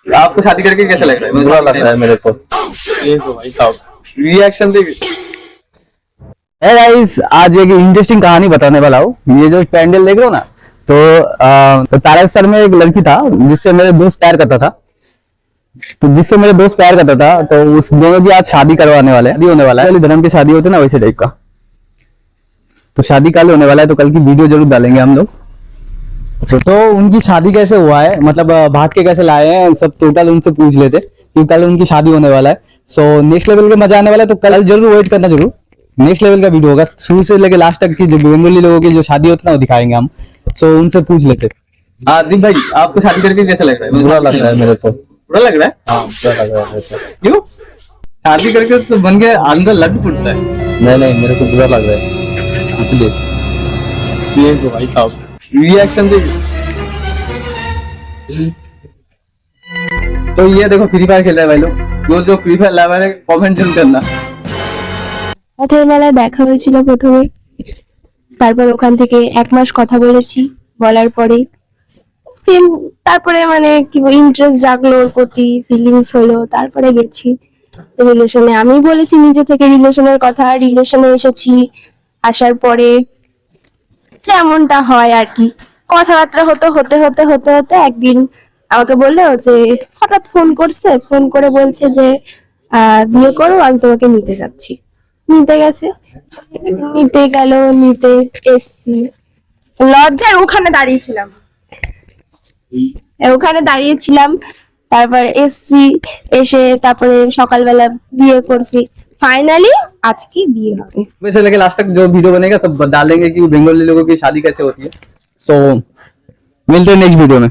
आपको शादी करके कैसा लग रहा है? बुरा लग रहा है मेरे को। ये तो भाई साहब रिएक्शन देखिए। है गाइस, आज एक इंटरेस्टिंग कहानी बताने वाला हूँ। ये जो पैंडल देख रहे हो ना, तो तारकसर में एक लड़की था जिससे मेरे दोस्त प्यार करता था। तो उस दोनों की आज शादी करवाने वाले हैं, शादी होने वाला है। धर्म की शादी होती है ना, वैसे टाइप का। तो शादी कल होने वाला है, तो कल की वीडियो जरूर डालेंगे हम लोग। तो उनकी शादी कैसे हुआ है, मतलब भाग के कैसे लाए हैं, सब टोटल उनसे पूछ लेते, क्योंकि कल उनकी शादी होने वाला है। सो नेक्स्ट लेवल का मजा आने वाला है, तो कल जरूर वेट करना। जरूर नेक्स्ट लेवल का वीडियो होगा, शुरू से लेके लास्ट तक की जो बंगाली लोगों की जो शादी होती है ना, वो दिखाएंगे हम। सो उनसे पूछ लेते। दीप भाई, आपको शादी करके कैसा लग रहा है? बुरा लग रहा है मेरे को। बुरा लग रहा है? हाँ, बुरा लग रहा है मेरे को। क्यों? शादी करके तो बन के अंदर लग फुटता है। नहीं, मेरे को बुरा लग रहा है इसलिए। ये तो भाई साहब रिएक्शन देखिए। तो ये देखो फ्री फायर खेल रहा है भाई लोग। जो फ्री फायर लाइव है कमेंट जरूर करना। পথের মেলায় দেখা হয়েছিল প্রথমে, তারপর ওখান থেকে 1 মাস কথা বলেছি, বলার পরে তারপরে মানে কি ইন্টারেস্ট জাগলো ওর প্রতি, ফিলিংস হলো, তারপরে গেছি রিলেশনে। আমি বলেছি নিজে থেকে রিলেশনের কথা, রিলেশনে এসেছি। আসার পরে যেমনটা হয় আর কি, কথাবার্তা হতে একদিন আমাকে বললো যে হঠাৎ ফোন করে বলছে যে বিয়ে করো, আমি তোমাকে নিতে যাচ্ছি। নিতে গেছে, নিতে এসছি। লজ্জায় ওখানে দাঁড়িয়েছিলাম, তারপর এসছি। এসে তারপরে সকালবেলা বিয়ে করছি। फाइनली आज की बिए হবে। वैसे लेके लास्ट तक जो वीडियो बनेगा सब डालेंगे कि बंगाली लोगों की शादी कैसे होती है। सो मिलते हैं नेक्स्ट वीडियो में।